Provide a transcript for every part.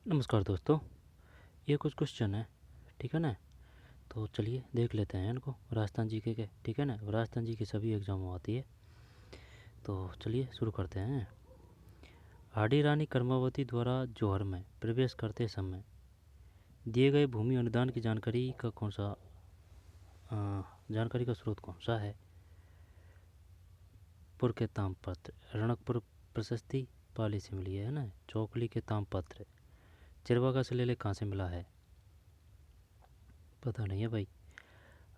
नमस्कार दोस्तों। ये कुछ क्वेश्चन है, ठीक है ना। तो चलिए देख लेते हैं इनको, राजस्थान जीके के, ठीक है ना। राजस्थान जी की सभी एग्जाम में आती है, तो चलिए शुरू करते हैं। हाडी रानी कर्मावती द्वारा जौहर में प्रवेश करते समय दिए गए भूमि अनुदान की जानकारी का कौन सा जानकारी का स्रोत कौन सा है? पुर के ताम्रपत्र, रणकपुर प्रशस्ति पाली से मिली है ना। चौकली के ताम्रपत्र, चिरवा का शिलालेख कहाँ से मिला है? पता नहीं है भाई।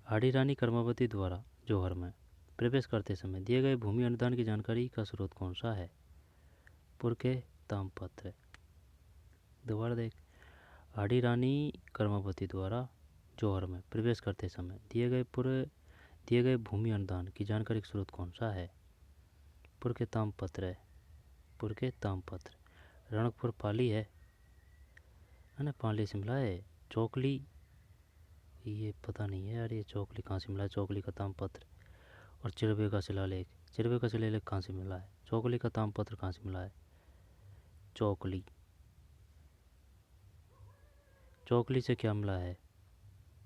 हाडी रानी कर्मावती द्वारा जौहर में प्रवेश करते समय दिए गए भूमि अनुदान की जानकारी का स्रोत कौन सा है? पुर के ताम्रपत्र। दोबारा देख। हाडी रानी कर्मावती द्वारा जौहर में प्रवेश करते समय दिए गए भूमि अनुदान की जानकारी का स्रोत कौन सा है? पुर के ताम्रपत्र है। पुर के ताम्रपत्र। रणकपुर पाली है ना, पाली से मिला है। चौकली, ये पता नहीं है यार, ये चौकली कहाँ से मिला है? चौकली का ताम्रपत्र। और चिरवे का शिलालेख, चिरवे का शिलालेख कहाँ से मिला है? चौकली का ताम्रपत्र कहाँ से मिला है? चौकली, चौकली से क्या मिला है?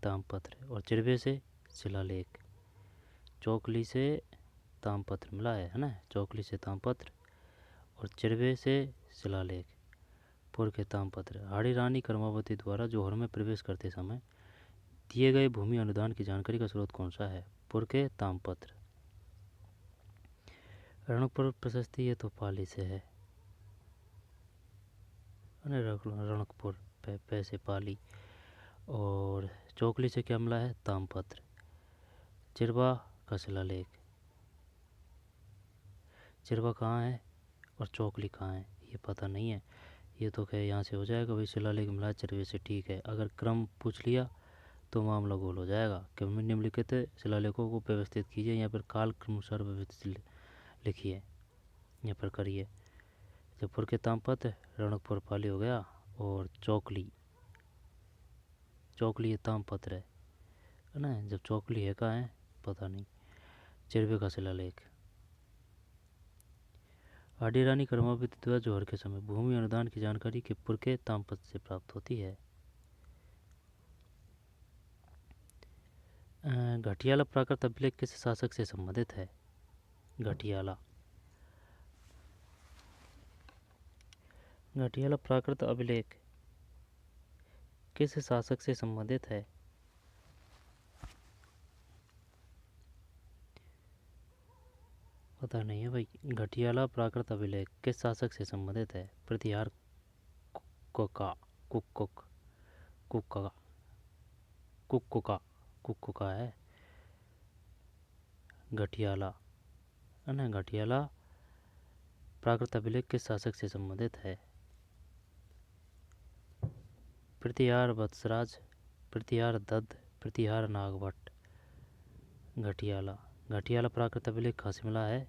ताम्रपत्र। और चिरवे से शिलालेख। चौकली से ताम्रपत्र मिला है ना। चौकली से ताम्रपत्र और चिरवे से शिलालेख। पुर के ताम्रपत्र। हाड़ी रानी कर्मावती द्वारा जौहर में प्रवेश करते समय दिए गए भूमि अनुदान की जानकारी का स्रोत कौन सा है? पुर के ताम्रपत्र। रणकपुर प्रशस्ति, ये तो पाली से है। रणकपुर पैसे पाली। और चौकली से क्या मिला है? ताम्रपत्र। चिरवा का शिलालेख, चिरवा कहाँ है और चौकली कहाँ है ये पता नहीं है। ये तो क्या यहाँ से हो जाएगा भाई, शिलालेख मिला है चिरवे से, ठीक है। अगर क्रम पूछ लिया तो मामला गोल हो जाएगा। कि निम्नलिखित शिलालेखों को व्यवस्थित कीजिए, यहाँ पर काल क्रमानुसार व्यवस्थित लिखिए, यहाँ पर करिए। जयपुर के ताम्रपत्र, रणकपुर पाली हो गया। और चौकली, चौकली ये ताम्रपत्र है ना। जब चौकली है कहाँ है पता नहीं। चिरवे का शिलालेख। हाडी रानी कर्मावती द्वारा जौहर के समय भूमि अनुदान की जानकारी के पुर के ताम्रपत्र से प्राप्त होती है। घटियाला प्राकृत अभिलेख किस शासक से संबंधित है? घटियाला, घटियाला प्राकृत अभिलेख किस शासक से संबंधित है? पता नहीं है भाई। घटियाला प्राकृत अभिलेख किस शासक से संबंधित है? प्रतिहार कुका, कुक कुका, कुका, कुका है। घटियाला है ना। घटियाला प्राकृत अभिलेख किस शासक से संबंधित है? प्रतिहार वत्सराज, प्रतिहार दत्त, प्रतिहार नागभट्ट। घटियाला, घटियाला प्राकृत अभिलेख कहाँ से मिला है?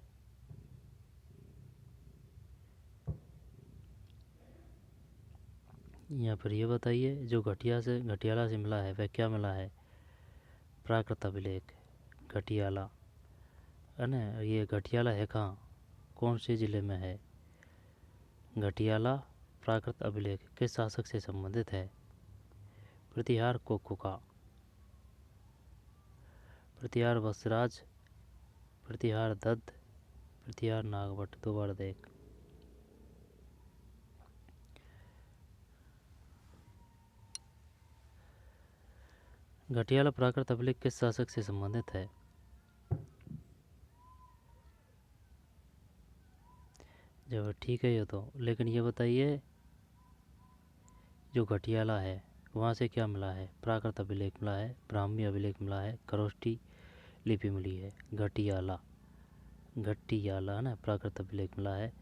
यहाँ पर ये बताइए, जो घटियाला से मिला है वह क्या मिला है? प्राकृत अभिलेख। घटियाला है ना। ये घटियाला है कहाँ, कौन से ज़िले में है? घटियाला प्राकृत अभिलेख किस शासक से संबंधित है? प्रतिहार कोकुका, प्रतिहार वत्सराज, प्रतिहार दत्त, प्रतिहार नागभट्ट। दोबारा देख। घटियाला प्राकृत अभिलेख किस शासक से संबंधित है? जब ठीक है ये तो, लेकिन ये बताइए, जो घटियाला है वहाँ से क्या मिला है? प्राकृत अभिलेख मिला है, ब्राह्मी अभिलेख मिला है, खरोष्टी लिपि मिली है। घटियाला, घटियाला है ना, प्राकृत अभिलेख मिला है।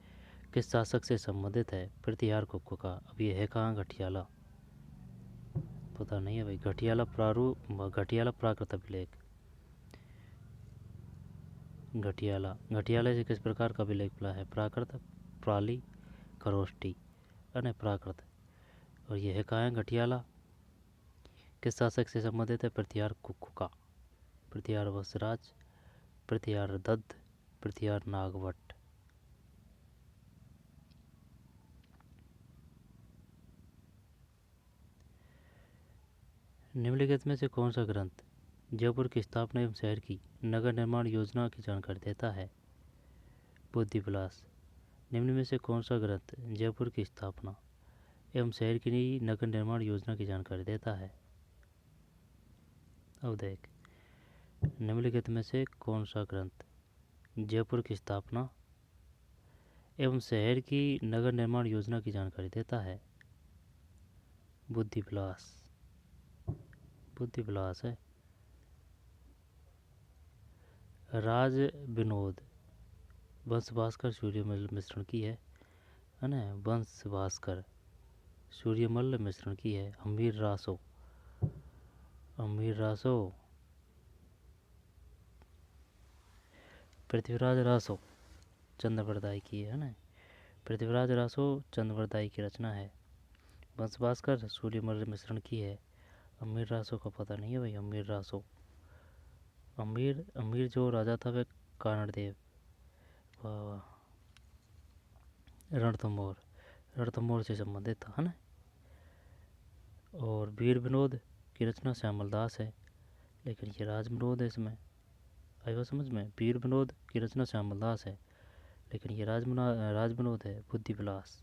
किस शासक से संबंधित है? प्रतिहार कुक्कू का। अब ये है कहाँ घटियाला? पता नहीं है भाई। घटियाला प्राकृत अभिलेख। घटियाला, घटियाला से किस प्रकार का अभिलेख मिला है? प्राकृत, प्राली, खरोष्टी है प्राकृत। और यह है कहाँ है घटियाला? किस शासक से संबंधित है? प्रतिहार कुक्कू का। प्रतिहार वत्सराज, प्रतिहार दत्त, प्रतिहार नागभट्ट। निम्नलिखित में से कौन सा ग्रंथ जयपुर की स्थापना एवं शहर की नगर निर्माण योजना की जानकारी देता है? बुद्धि विलास। निम्न में से कौन सा ग्रंथ जयपुर की स्थापना एवं शहर की नगर निर्माण योजना की जानकारी देता है? अब देख, निम्नलिखित में से कौन सा ग्रंथ जयपुर की स्थापना एवं शहर की नगर निर्माण योजना की जानकारी देता है? बुद्धि विलास। बुद्धि विलास है। राज विनोद वंश भास्कर सूर्यमल मिश्रण की है ना? वंश भास्कर सूर्यमल मिश्रण की है। अमीर रासो पृथ्वीराज रासो चंद्रवरदाई की है ना? पृथ्वीराज रासो चंद्रवरदाई की रचना है। वंश भास्कर सूर्यमल मिश्रण की है। अमीर रासो का पता नहीं है भाई। अमीर रासो, अमीर जो राजा था वह कानड़देव, रणथंभौर से संबंधित था, है ना? और वीर विनोद की रचना श्यामल दास है, लेकिन ये राज विनोद है। इसमें आई बात समझ में? वीर विनोद की रचना श्यामल दास है, लेकिन ये राज विनोद है। बुद्धि विलास।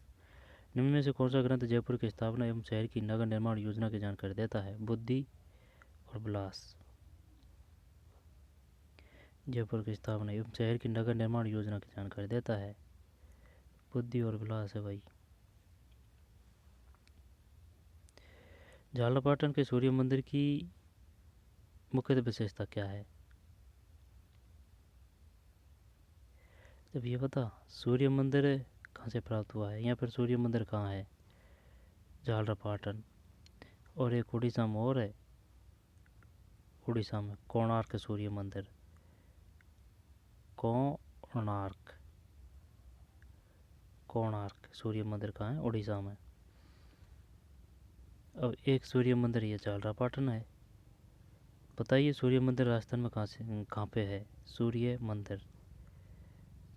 निम्न में से कौन सा ग्रंथ जयपुर की स्थापना एवं शहर की नगर निर्माण योजना की जानकारी देता है? बुद्धि और विलास। जयपुर की स्थापना एवं शहर की नगर निर्माण योजना की जानकारी देता है। बुद्धि और विलास है भाई। झालरापाटन के सूर्य मंदिर की मुख्य विशेषता क्या है? जब ये बता, सूर्य मंदिर कहाँ से प्राप्त हुआ है या फिर सूर्य मंदिर कहाँ है? झालरापाटन। और एक उड़ीसा में और है, उड़ीसा में कोणार्क सूर्य मंदिर। कोणार्क सूर्य मंदिर कहाँ है? उड़ीसा में। अब एक सूर्य मंदिर ये झालरापाटन है। बताइए सूर्य मंदिर राजस्थान में कहाँ पे है? सूर्य मंदिर,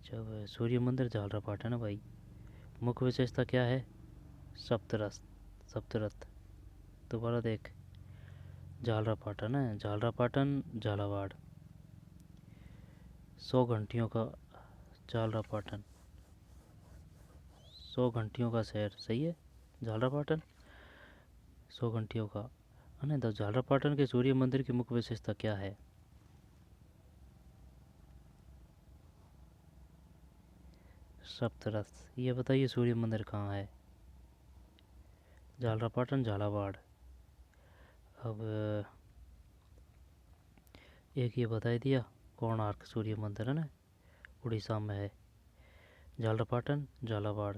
जब सूर्य मंदिर झालरापाटन है भाई। मुख्य विशेषता क्या है? सप्तरथ। दोबारा देख, झालरापाटन है, झालरापाटन झालावाड़। 100 घंटियों का झालरापाटन, 100 घंटियों का शहर, सही है झालरापाटन, 100 घंटियों का, है ना? तो झालरापाटन के सूर्य मंदिर की मुख्य विशेषता क्या है? सप्तरथ। ये बताइए सूर्य मंदिर कहाँ है? झालरापाटन झालावाड़। अब एक ये बता दिया, कोणार्क सूर्य मंदिर है ना, उड़ीसा में है। झालरापाटन झालावाड़,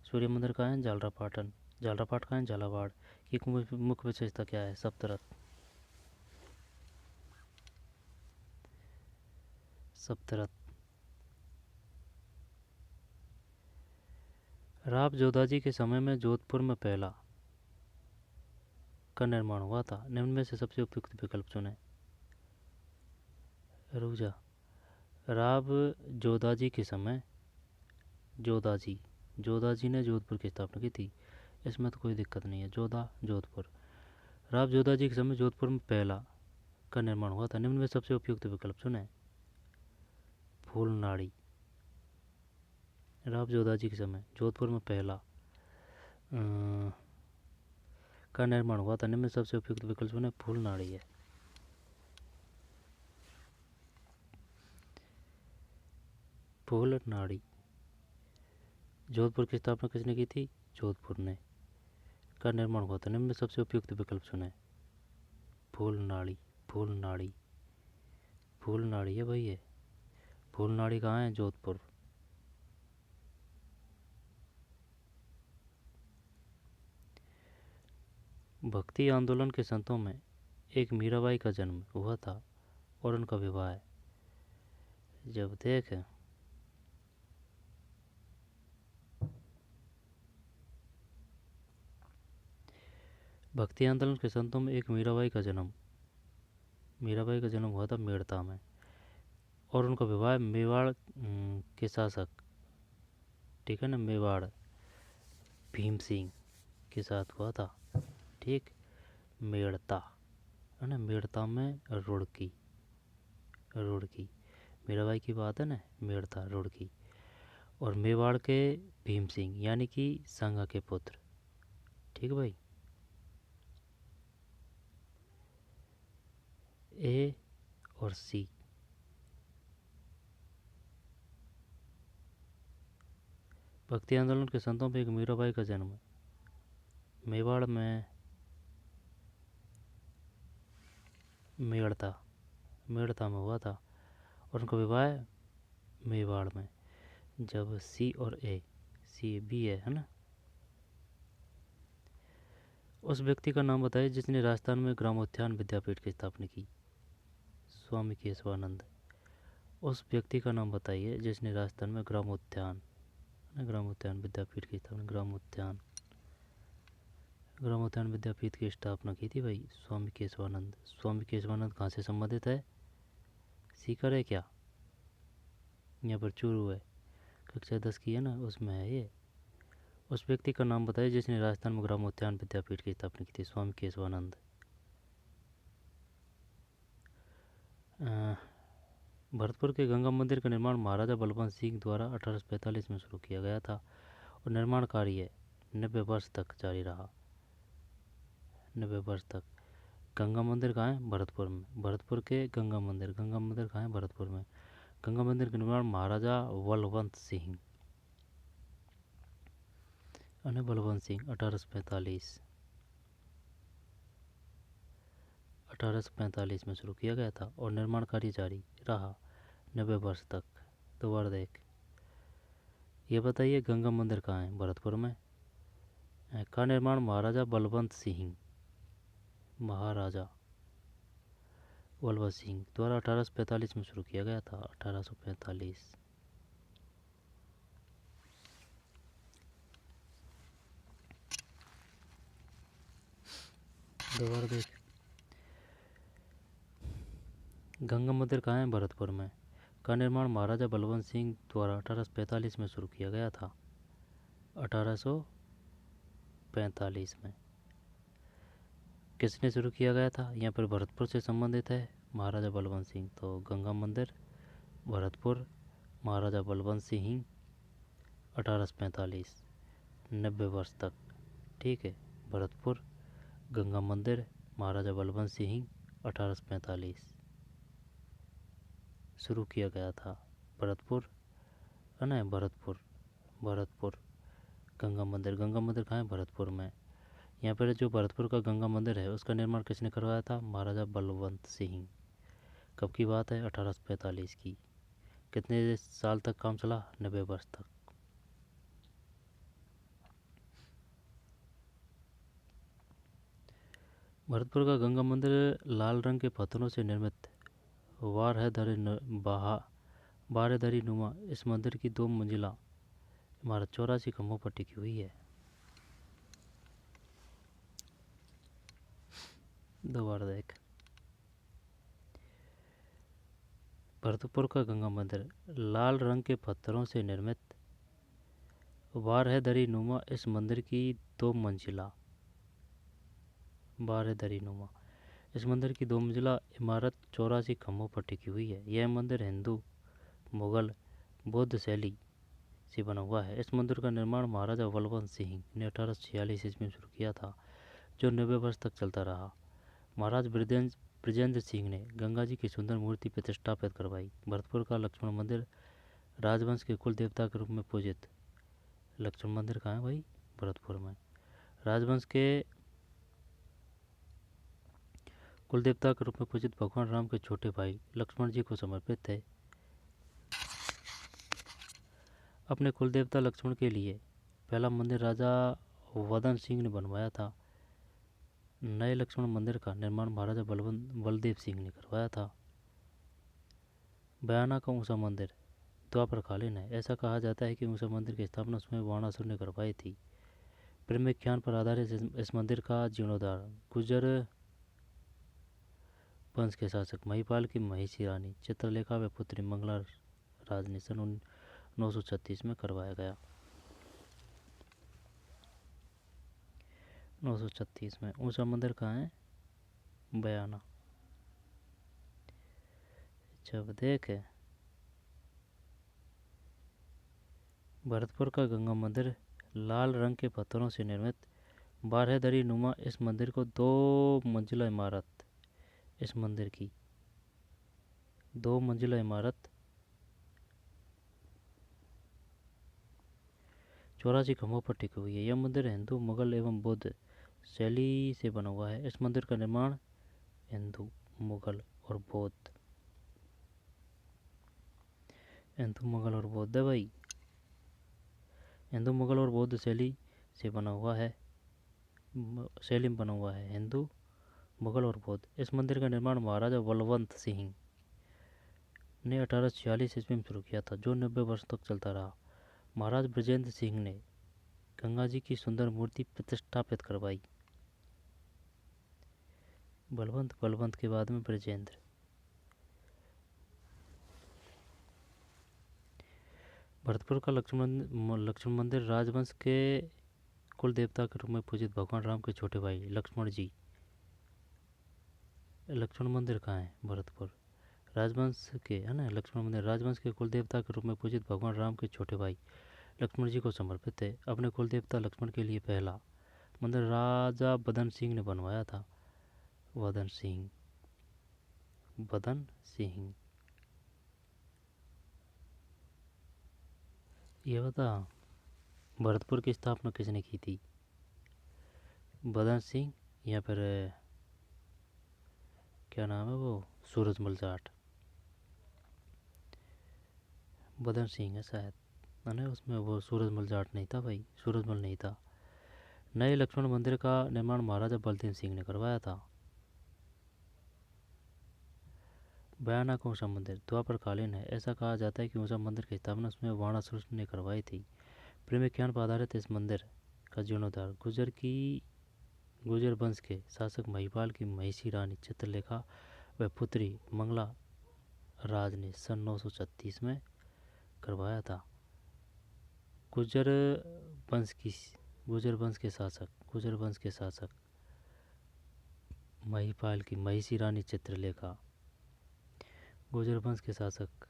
सूर्य मंदिर कहाँ है? झालरापाटन। झालरापाट कहाँ है? झालावाड़। की मुख्य विशेषता क्या है? सप्तरथ। राव जोधाजी के समय में जोधपुर में पहला का निर्माण हुआ था। निम्न में से सबसे उपयुक्त विकल्प चुनें। रुक जा। राव जोधाजी के समय, जोधाजी ने जोधपुर की स्थापना की थी, इसमें तो कोई दिक्कत नहीं है। जोधपुर। राव जोधाजी के समय जोधपुर में पहला का निर्माण हुआ था। निम्न में सबसे उपयुक्त विकल्प चुनें। फूलनाड़ी। राव जोधाजी के समय जोधपुर में पहला का निर्माण हुआ था। निम्न में सबसे उपयुक्त विकल्प चुनें। फूलनाड़ी है। फूलनाड़ी। जोधपुर की स्थापना किसने की थी? जोधपुर ने। का निर्माण हुआ था। निम्न में सबसे उपयुक्त विकल्प चुनें। फूलनाड़ी है भाई ये। फूलनाड़ी कहाँ है? जोधपुर। भक्ति आंदोलन के संतों में एक मीराबाई का जन्म हुआ था और उनका विवाह है। जब देख, भक्ति आंदोलन के संतों में एक मीराबाई का जन्म हुआ था मेड़ता में, और उनका विवाह मेवाड़ के शासक, ठीक है ना, मेवाड़ भीम सिंह के साथ हुआ था। ठीक, मेड़ता। है ना, मेड़ता में रुड़की, रुड़की मीराबाई की बात है ना, मेड़ता रुड़की। और मेवाड़ के भीम सिंह यानी कि संगा के पुत्र। ठीक है भाई। ए और सी, भक्ति आंदोलन के संतों में एक मीराबाई का जन्म मेवाड़ में, मेड़ता, मेड़ता में हुआ था। और उनका विवाह मेवाड़ में। जब सी और ए, सी बी है ना। उस व्यक्ति का नाम बताइए जिसने राजस्थान में ग्रामोत्थान विद्यापीठ की स्थापना की। स्वामी केशवानंद। उस व्यक्ति का नाम बताइए जिसने राजस्थान में ग्रामोत्थान, ग्रामोत्थान विद्यापीठ की स्थापना, ग्रामोत्थान, ग्रामोत्थान विद्यापीठ की स्थापना की थी भाई, स्वामी केशवानंद। स्वामी केशवानंद कहाँ से संबंधित है? सीकर है क्या? यहाँ पर चूरू है, कक्षा 10 की है ना, उसमें है ये। उस व्यक्ति का नाम बताइए जिसने राजस्थान में ग्रामोत्थान विद्यापीठ की स्थापना की थी। स्वामी केशवानंद। भरतपुर के गंगा मंदिर का निर्माण महाराजा बलवंत सिंह द्वारा 1845 में शुरू किया गया था और निर्माण कार्य 90 वर्ष तक जारी रहा। 90 वर्ष तक। गंगा मंदिर कहाँ है? भरतपुर में। भरतपुर के गंगा मंदिर, गंगा मंदिर कहाँ है? भरतपुर में। गंगा मंदिर का निर्माण महाराजा बलवंत सिंह, बलवंत सिंह 1845 में शुरू किया गया था और निर्माण कार्य जारी रहा 90 वर्ष तक। दोबारा देख, ये बताइए गंगा मंदिर कहाँ है? भरतपुर में। का निर्माण महाराजा बलवंत सिंह, महाराजा बलवंत सिंह द्वारा 1845 में शुरू किया गया था। 1845। दोबारा देख, गंगा मंदिर कहाँ है? भरतपुर में। का निर्माण महाराजा बलवंत सिंह द्वारा 1845 में शुरू किया गया था। 1845 में। किसने शुरू किया गया था? यहाँ पर भरतपुर से संबंधित है महाराजा बलवंत सिंह, तो गंगा मंदिर भरतपुर, महाराजा बलवंत सिंह 1845, 90 वर्ष तक। ठीक है। भरतपुर, गंगा मंदिर, महाराजा बलवंत सिंह 1845 शुरू किया गया था। भरतपुर है ना, भरतपुर, भरतपुर गंगा मंदिर। गंगा मंदिर कहाँ है? भरतपुर में। यहाँ पर जो भरतपुर का गंगा मंदिर है उसका निर्माण किसने करवाया था? महाराजा बलवंत सिंह। कब की बात है? 1845 की। कितने साल तक काम चला? 90 वर्ष तक। भरतपुर का गंगा मंदिर लाल रंग के पत्थरों से निर्मित बारहदरी नुमा इस मंदिर की 2 मंजिला इमारत 84 खंभों पर टिकी हुई है। दोबारा देख, भरतपुर का गंगा मंदिर लाल रंग के पत्थरों से निर्मित बारहदरी नुमा इस मंदिर की 2 मंजिला, बारहदरी नुमा इस मंदिर की 2 मंजिला इमारत 84 खंभों पर टिकी हुई है। यह मंदिर हिंदू, मुगल, बौद्ध शैली से बना हुआ है। इस मंदिर का निर्माण महाराजा बलवंत सिंह ने 1846 ईस्वी में शुरू किया था, जो 90 वर्ष तक चलता रहा। महाराज ब्रिजेंद्र सिंह ने गंगा जी की सुंदर मूर्ति प्रतिष्ठापित करवाई। भरतपुर का लक्ष्मण मंदिर राजवंश के कुल देवता के रूप में पूजित। लक्ष्मण मंदिर कहाँ है भाई? भरतपुर में। राजवंश के कुल देवता के रूप में पूजित भगवान राम के छोटे भाई लक्ष्मण जी को समर्पित है। अपने कुल देवता लक्ष्मण के लिए पहला मंदिर राजा वदन सिंह ने बनवाया था। नए लक्ष्मण मंदिर का निर्माण महाराजा बलदेव सिंह ने करवाया था। बयाना का ऊंचा मंदिर द्वापरकालीन है। ऐसा कहा जाता है कि ऊंचा मंदिर की स्थापना स्वयं वाणासुर ने करवाई थी। ब्रह्मख्यान पर आधारित इस मंदिर का जीर्णोद्धार गुर्जर वंश के शासक महिपाल की महिषी रानी चित्रलेखा व पुत्री मंगला राज ने सन 936 में करवाया गया। 936 में। ऊंचा मंदिर कहाँ है? बयाना। जब देखे भरतपुर का गंगा मंदिर लाल रंग के पत्थरों से निर्मित बारहदरी नुमा इस मंदिर को 2 मंजिला इमारत, इस मंदिर की 2 मंजिला इमारत 84 खंभों पर टिकी हुई है। यह मंदिर हिंदू, मुगल एवं बौद्ध शैली से बना हुआ है। इस मंदिर का निर्माण हिंदू, मुगल और बौद्ध, हिंदू मुगल और बौद्ध है भाई, हिंदू मुगल और बौद्ध शैली से बना हुआ है, शैली में बना हुआ है, हिंदू मुगल और बौद्ध। इस मंदिर का निर्माण महाराजा बलवंत सिंह ने 1846 ईस्वी में शुरू किया था, जो 90 वर्ष तक चलता रहा। महाराज ब्रजेंद्र सिंह ने गंगा जी की सुंदर मूर्ति प्रतिष्ठापित करवाई। बलवंत के बाद में ब्रजेंद्र। भरतपुर का लक्ष्मण मंदिर राजवंश के कुल देवता के रूप में पूजित भगवान राम के छोटे भाई लक्ष्मण जी। लक्ष्मण मंदिर कहाँ है? भरतपुर। राजवंश के है ना, लक्ष्मण मंदिर राजवंश के कुल देवता के रूप में पूजित भगवान राम के छोटे भाई लक्ष्मण जी को समर्पित है। अपने कुल देवता लक्ष्मण के लिए पहला मंदिर राजा बदन सिंह ने बनवाया था। बदन सिंह, बदन सिंह। ये बता भरतपुर की स्थापना किसने की थी? बदन सिंह या फिर क्या नाम है वो, सूरजमल जाट। बदन सिंह है शायद, मैंने उसमें वो सूरजमल जाट नहीं था भाई, सूरजमल नहीं था। नए लक्ष्मण मंदिर का निर्माण महाराजा बलदेव सिंह ने करवाया था। बयाना का ऊंचा मंदिर द्वापरकालीन है। ऐसा कहा जाता है कि ऊंचा मंदिर की स्थापना उसमें बाणासुर ने करवाई थी। प्रेमख्यान पर आधारित इस मंदिर का जीर्णोद्धार गुर्जर वंश के शासक महिपाल की महिषी रानी चित्रलेखा व पुत्री मंगला राज ने सन 936 में करवाया था। गुर्जर वंश के शासक महिपाल की महिषी रानी चित्रलेखा, गुर्जर वंश के शासक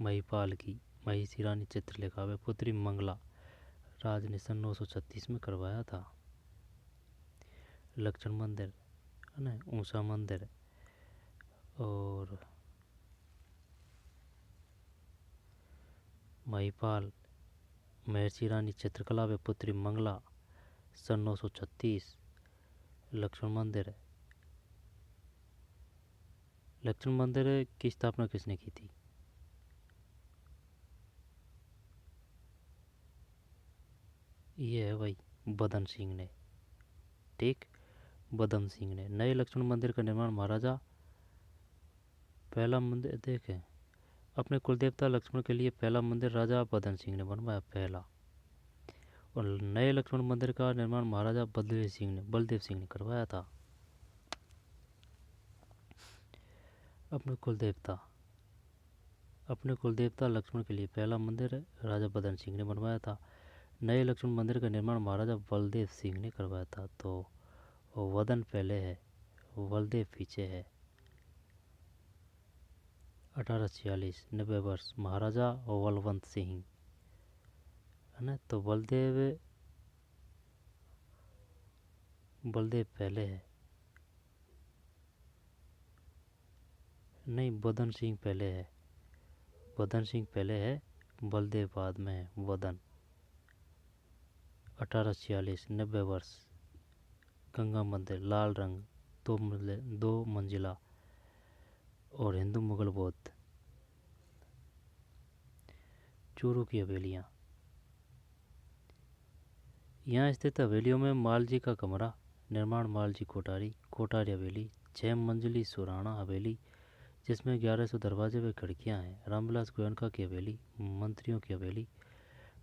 महिपाल की महिषी रानी चित्रलेखा व पुत्री मंगला राज ने सन 936 में करवाया था। लक्ष्मण मंदिर है ना, ऊंचा मंदिर और महिपाल महर्षि रानी चित्रकला व पुत्री मंगला सन 936। लक्ष्मण मंदिर की स्थापना किसने की थी? ये है भाई बदन सिंह ने। ठीक, बदन सिंह ने। नए लक्ष्मण मंदिर का निर्माण महाराजा, पहला मंदिर देखें, अपने कुलदेवता लक्ष्मण के लिए पहला मंदिर राजा बदन सिंह ने बनवाया पहला। और नए लक्ष्मण मंदिर का निर्माण महाराजा बलदेव सिंह ने करवाया था। अपने कुलदेवता लक्ष्मण के लिए पहला मंदिर राजा बदन सिंह ने बनवाया था। नए लक्ष्मण मंदिर का निर्माण महाराजा बलदेव सिंह ने करवाया था। तो वदन पहले है, बलदेव पीछे है। 1846 90 वर्ष महाराजा बलवंत सिंह है ना, तो बलदेव पहले है, नहीं बदन सिंह पहले है, बलदेव बाद में है वदन। 1846 90 वर्ष गंगा मंदिर लाल रंग 2 मंजिला और हिंदू मुगल बौद्ध। चूरू की हवेलियाँ, यहाँ स्थित हवेलियों में मालजी का कमरा निर्माण मालजी कोठारी हवेली 6 मंजिली सुराणा हवेली जिसमें 1100 दरवाजे व खिड़कियाँ हैं। रामविलास गोयनका की हवेली मंत्रियों की हवेली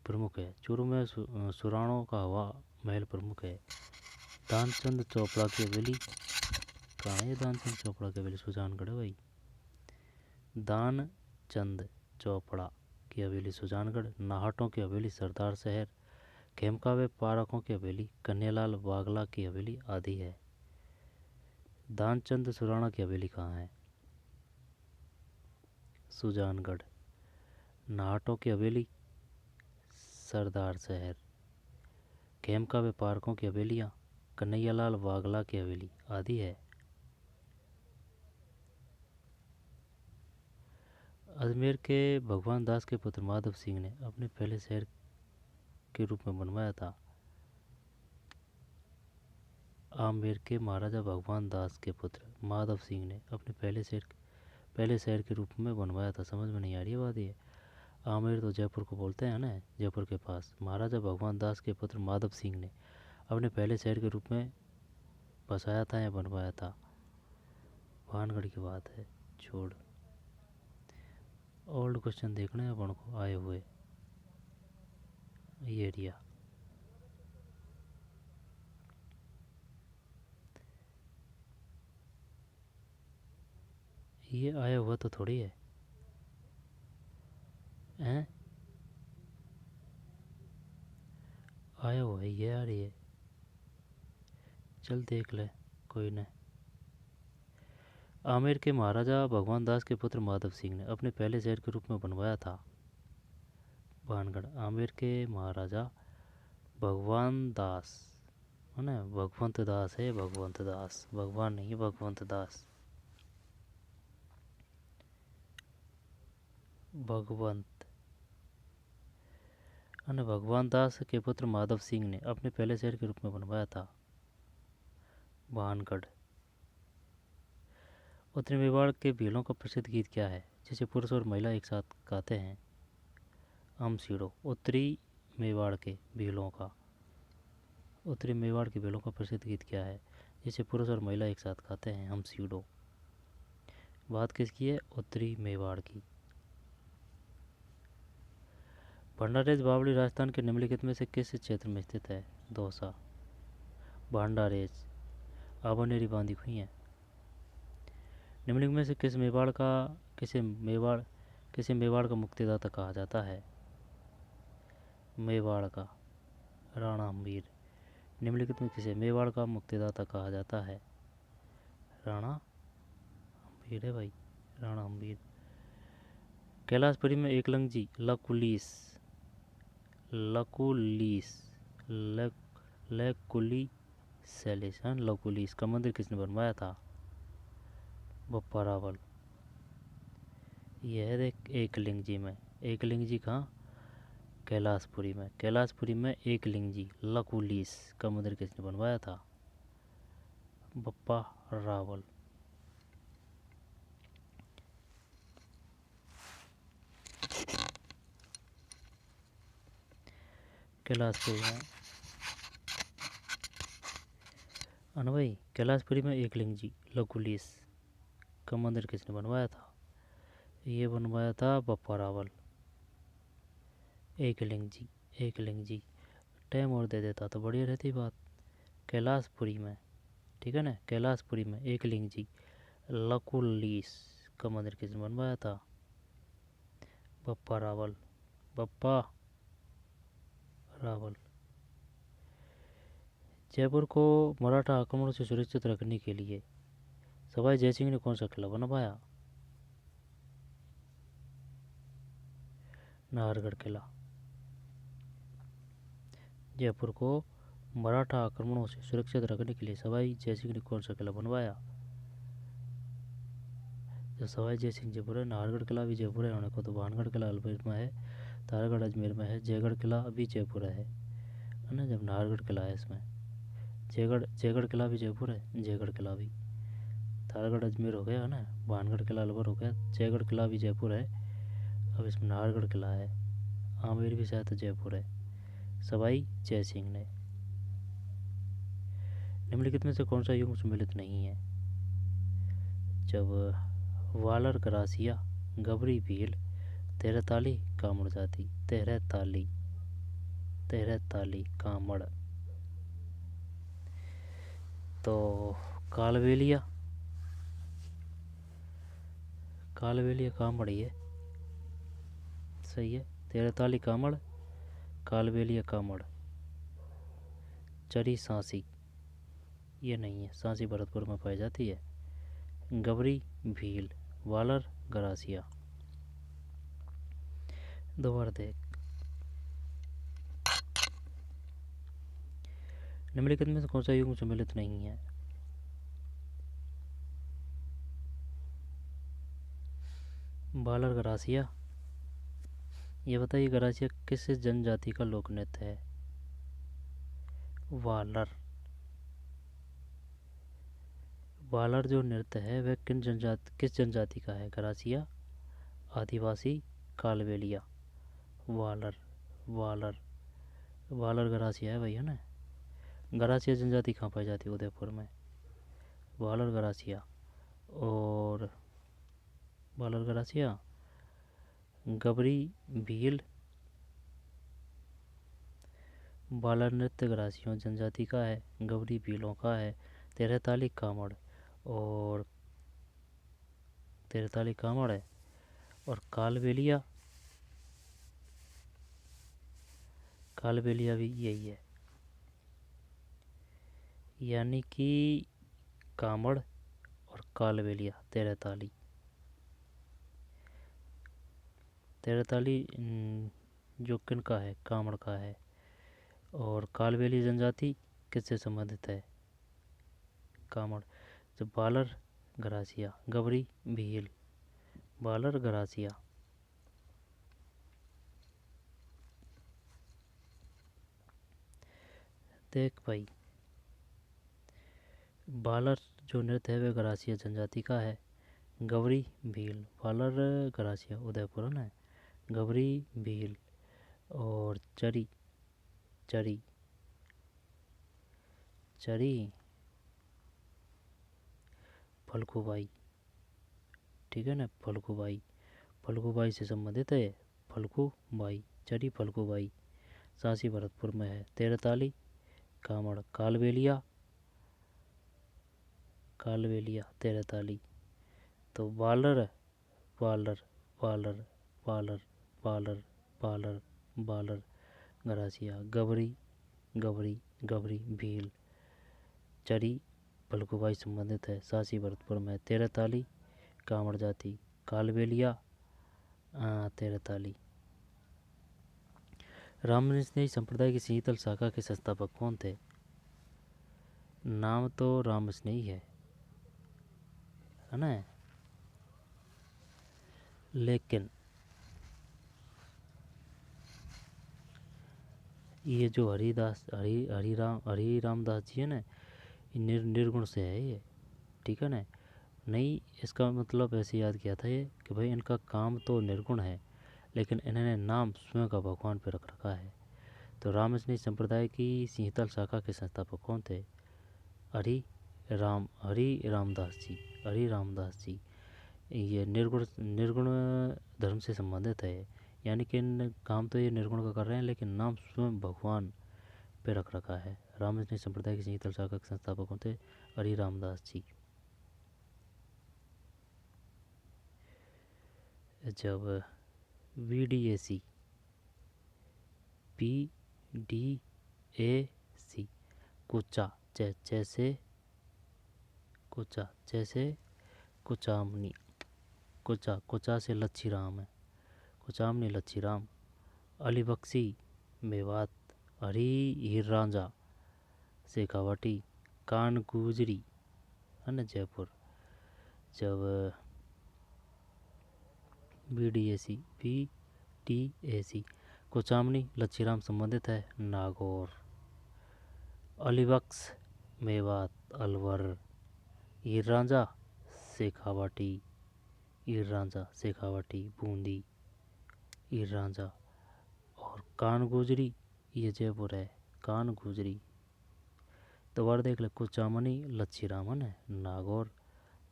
प्रमुख है। चूरू में सुराणों का हवा महल प्रमुख है। दानचंद चोपड़ा की हवेली कहाँ है? दानचंद चोपड़ा की हवेली सुजानगढ़ है भाई। दानचंद चोपड़ा की हवेली सुजानगढ़। नाहटों की हवेली सरदार शहर। खेमका व पारकों की हवेली कन्हैयालाल वागला की हवेली आदि है। दानचंद सुराणा की हवेली कहाँ है? सुजानगढ़। नाहटों की हवेली सरदार शहर। खेमका व पार्कों की हवेलियाँ कन्हैयालाल वागला की हवेली आदि है। अजमेर के भगवान दास के पुत्र माधव सिंह ने अपने पहले शहर के रूप में बनवाया था। आमेर के महाराजा भगवान दास के पुत्र माधव सिंह ने अपने पहले शहर के रूप में बनवाया था। समझ में नहीं आ रही है बात ये? आमेर तो जयपुर को बोलते हैं ना, जयपुर के पास। महाराजा भगवान दास के पुत्र माधव सिंह ने अपने पहले शहर के रूप में बसाया था या बनवाया था। भानगढ़ की बात है, छोड़। ओल्ड क्वेश्चन देखना है अपन को आए हुए। ये एरिया ये आया हुआ तो थोड़ी है, हैं? आया हुआ है ये, आ रही है। चल देख ले, कोई नहीं। आमेर के महाराजा भगवान दास के पुत्र माधव सिंह ने अपने पहले शहर के रूप में बनवाया था भानगढ़। आमेर के महाराजा भगवान दास है ना, भगवंत दास है, भगवंत दास, भगवान नहीं, भगवंत दास, भगवंत है ना। भगवान दास के पुत्र माधव सिंह ने अपने पहले शहर के रूप में बनवाया था भानगढ़। उत्तरी मेवाड़ के भीलों का प्रसिद्ध गीत क्या है जिसे पुरुष और महिला एक साथ गाते हैं? अमसीड़ो। उत्तरी मेवाड़ के भीलों का प्रसिद्ध गीत क्या है जिसे पुरुष और महिला एक साथ गाते हैं? अमसीड़ो। बात किसकी है? उत्तरी मेवाड़ की। भंडारेज बावली राजस्थान के निम्नलिखित में से किस क्षेत्र में स्थित है? दौसा। भंडारेज आबनेरी बांधी हुई है। निम्नलिखित में से किसे मेवाड़ का मुक्तिदाता कहा जाता है? मेवाड़ का राणा हम्बीर। निम्नलिखित में किसे मेवाड़ का मुक्तिदाता कहा जाता है? राणा हम्बीर है भाई, राणा हम्बीर। कैलाशपुरी में एकलंगजी लकुली सैलिस लकुलिस का मंदिर किसने बनवाया था? बप्पा रावल। यह है देख एकलिंगजी में। एकलिंगजी कहाँ? कैलाशपुरी में एकलिंगजी लकुलिस का मंदिर किसने बनवाया था? बप्पा रावल। कैलाशपुरी में एकलिंगजी लकुलिस का मंदिर किसने बनवाया था? ये बनवाया था बप्पा रावल। एकलिंगजी टाइम और दे देता तो बढ़िया रहती बात। कैलाशपुरी में, ठीक है ना, कैलाशपुरी में एकलिंगजी लकुलिस का मंदिर किसने बनवाया था? बप्पा रावल। जयपुर को मराठा आक्रमणों से सुरक्षित रखने के लिए सवाई जयसिंह ने कौन सा किला बनवाया? नाहरगढ़ किला। जयपुर को मराठा आक्रमणों से सुरक्षित रखने के लिए सवाई जयसिंह ने कौन सा किला बनवाया? जो सवाई जयसिंह जयपुर है, नाहरगढ़ किला भी जयपुर है, होने को तो भानगढ़ किला अजमेर में है, तारागढ़ अजमेर में है, जयगढ़ किला भी जयपुर है ना। जब नाहरगढ़ किला है इसमें, जयगढ़ किला भी जयपुर है, जयगढ़ किला भी। तारागढ़ अजमेर हो गया है ना, भानगढ़ किला अलवर हो गया, जयगढ़ किला भी जयपुर है। अब इसमें नाहरगढ़ किला है, आमेर भी शायद जयपुर है। सवाई जयसिंह ने। निम्नलिखित में से कौन सा युग सम्मिलित नहीं है? जब वालर गरासिया गबरी भील तेरताली कामड़ जाती। तेरताली कामड़। तो कालबेलिया कामड़ ही है, सही है। तेरताली कामड़, कालबेलिया कामड़। चरी सांसी ये नहीं है, सांसी भरतपुर में पाई जाती है। गबरी भील, वालर गरासिया। दोबारा देख, निम्नलिखित में से कौन सा युग्म सम्मिलित नहीं है? वालर गरासिया। ये बताइए, गरासिया किस जनजाति का लोक नृत्य है? वालर। वालर जो नृत्य है वह किस जनजाति का है? गरासिया, आदिवासी, कालबेलिया। वालर, वालर, वालर गरासिया है भैया ना। गरासिया जनजाति कहाँ पाई जाती है? उदयपुर में। वालर गरासिया और वालर गरासिया। गबरी भील, वालर नृत्य गरासियों जनजाति का है, गबरी भीलों का है। तेरहताली कामड़ और तेरहताली कामड़ है। और कालबेलिया, कालबेलिया भी यही है। यानी कि कामड़ और कालबेलिया, तेरहताली। तेरहताली जो किन का है? कामड़ का है। और कालबेली जनजाति किससे संबंधित है? कामड़। जब वालर गरासिया, गबरी भील, वालर गरासिया। देख भाई, वालर जो नृत्य है वह गरासिया जनजाति का है। गबरी भील, वालर गरासिया उदयपुर है ना। गबरी भील और चरी, चरी, चरी फल्गुबाई, ठीक है ना। फल्गुबाई, फल्गुबाई से संबंधित है। फल्गुबाई, चरी फल्गुबाई, सांसी भरतपुर में है। तेरहताली कामड़, कालबेलिया, कालबेलिया तेरहताली। तो वालर, वालर, वालर, वालर, वालर, वालर, वालर गरासिया, गबरी, गबरी, गबरी भील, चरी फल्गुबाई संबंधित है, सांसी भरतपुर में। तेरहताली कामड़ जाति, कालबेलिया तेरहताली। रामस्नेही संप्रदाय की शीतल शाखा के संस्थापक कौन थे? नाम तो रामस्नेही है ना, लेकिन ये जो हरिदास हरि रामदास जी है ना, निर्गुण से है ये, ठीक है ना। नहीं, इसका मतलब ऐसे याद किया था ये कि भाई इनका काम तो निर्गुण है, लेकिन इन्होंने नाम स्वयं का भगवान पे रख रखा है। तो रामस्नेही संप्रदाय की शीतल शाखा के संस्थापक कौन थे? हरि रामदास जी, हरि रामदास जी। ये निर्गुण धर्म से संबंधित है, यानी कि काम तो ये निर्गुण का कर रहे हैं, लेकिन नाम स्वयं भगवान पे रख रखा है। रामस्नेही संप्रदाय की शीतल शाखा के संस्थापक कौन थे? हरि रामदास जी। जब VDAC, PDAC, कुचा जैसे, कुचा जैसे, कुचामनी, कुचा से लच्छी राम है, कुचामनी लच्छी राम। अलीबख्शी मेवात, हरी हीर रांझा शेखावाटी, कान गुजरी है ना जयपुर। जब VDAC कुचामनी लच्छीराम संबंधित है, नागौर। अलीबख्श मेवात अलवर, हीर रांझा शेखावाटी, हीर रांझा शेखावाटी बूंदी, हीर रांझा। और कान गुजरी ये जयपुर है, कान गुजरी। दोबारा देख ले, कुचामनी लच्छीराम है ना नागौर,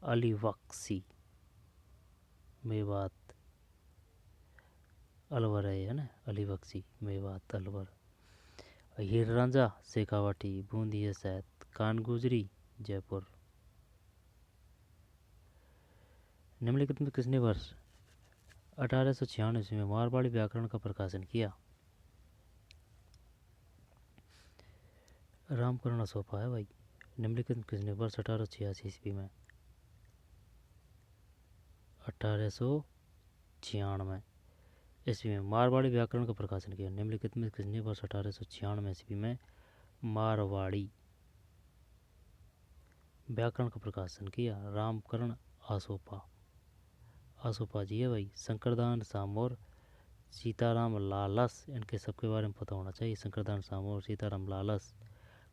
अलीबख्शी मेवात अलवर है ना, अलीबख्शी मेवात अलवर। हीर रांझा शेखावाटी बूंदी है शायद, कान गुजरी जयपुर। निम्नलिखित में किसने वर्ष 1896 में मारवाड़ी व्याकरण का प्रकाशन किया? रामकर्ण सोपा है भाई। निम्नलिखित में किसने वर्ष 1886 ईस्वी में 1896 ईस्वी में मारवाड़ी व्याकरण का प्रकाशन किया? निम्नलिखित में किसने वर्ष 1896 ईस्वी में मारवाड़ी व्याकरण का प्रकाशन किया? रामकरण आसोपा। आसोपा जी है भाई। शंकरदान सामोर, सीताराम लालस, इनके सबके बारे में पता होना चाहिए। शंकरदान सामोर, सीताराम लालस,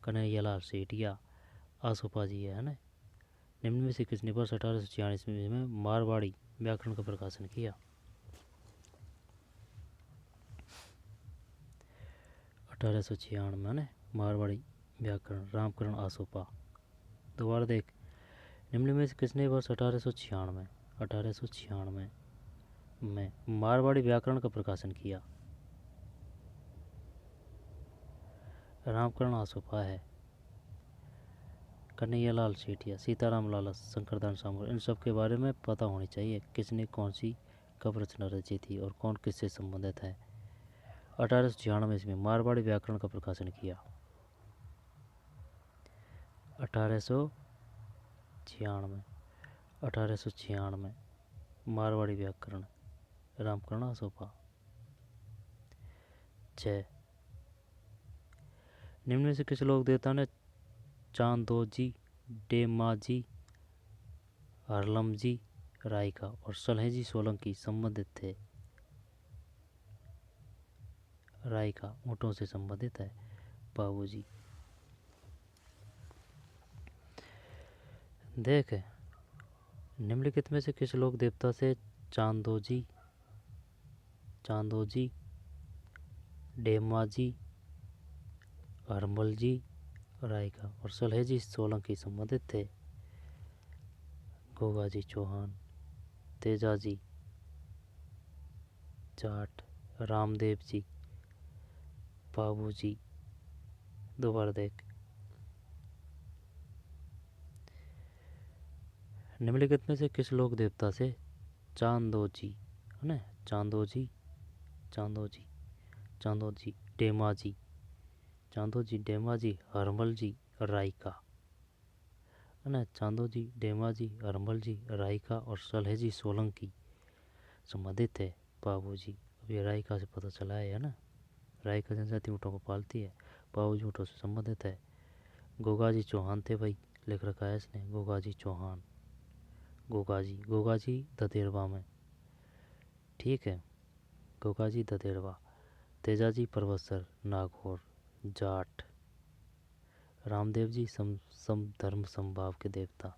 कन्हैयालाल सेठिया, आसोपा जी है ना। निम्न में से किसने वर्ष 1846 में मारवाड़ी व्याकरण का प्रकाशन किया? 1896 में ना मारवाड़ी व्याकरण, रामकरण आसोपा। दोबारा देख, निम्न में से किसने वर्ष 1896 में मारवाड़ी व्याकरण का प्रकाशन किया? रामकरण आसोपा है। कन्हैयालाल सेठिया, सीताराम लालस, शंकरदान सामोर, इन सब के बारे में पता होनी चाहिए किसने कौन सी कब रचना रची थी और कौन किससे संबंधित है। 1896 ईस्वी में मारवाड़ी व्याकरण का प्रकाशन किया। 1896 मारवाड़ी व्याकरण, रामकरण आसोपा। 6 निम्न में से किस लोक देवता ने चांदोजी, डेमाजी, हरलमजी, रायका और सलहेजी सोलंकी संबंधित थे? रायका ऊँटों से संबंधित है। बाबूजी। देख, निम्नलिखित में से किस लोक देवता से चांदोजी, डेमाजी, हरमलजी, रायका और सलहेजी सोलंकी संबंधित थे? गोगाजी चौहान, तेजाजी जाट, रामदेव जी, बाबूजी। दोबारा देख, निम्नलिखित में से किस लोक देवता से चांदोजी है ना, चांदोजी, डेमाजी, हरमलजी, रायका है ना। चांदोजी, डेमाजी, हरमलजी, रायका और सलहेजी सोलंकी संबंधित है? बाबूजी। अब ये रायका से पता चला है ना। रायका जनजाति ऊँटों को पालती है। बाबूजी ऊँटों से संबंधित है। गोगाजी चौहान थे भाई, लिख रखा है इसने, गोगाजी चौहान। गोगाजी ददेरवा में, ठीक है, गोगाजी ददेरवा। तेजाजी परबतसर, नागौर, जाट। रामदेव जी धर्म समभाव के देवता।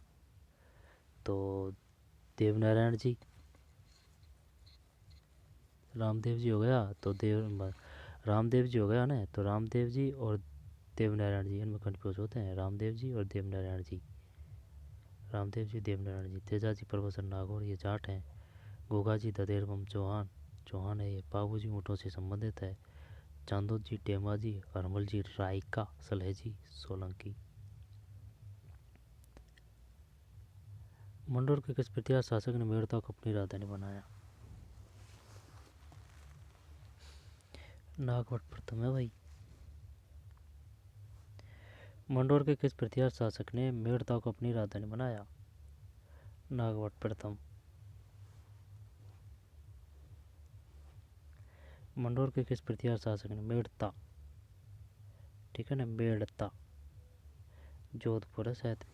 तो देवनारायण जी, रामदेव जी हो गया तो रामदेव जी हो गया ना। तो रामदेव जी और देवनारायण जी, इनमें कन्फ्यूज होते हैं। रामदेव जी और देवनारायण जी, रामदेव जी, देवनारायण जी। तेजाजी परबतसर, नागौर, ये जाट हैं। गोगाजी ददेरवम चौहान है ये। बाबूजी ऊँटों से संबंधित है। चांदोद जी, डेमाजी, हरमल जी, रायका, सलहेजी सोलंकी। मंडोर के किस प्रतिहार शासक ने मेड़ता को अपनी राजधानी बनाया? नागवट प्रथम है भाई। मंडोर के किस प्रतिहार शासक ने मेड़ता को अपनी राजधानी बनाया? नागवट प्रथम। मंडोर के किस प्रतिहार शासक ने मेड़ता, ठीक है ना, मेड़ता, जोधपुर है शायद,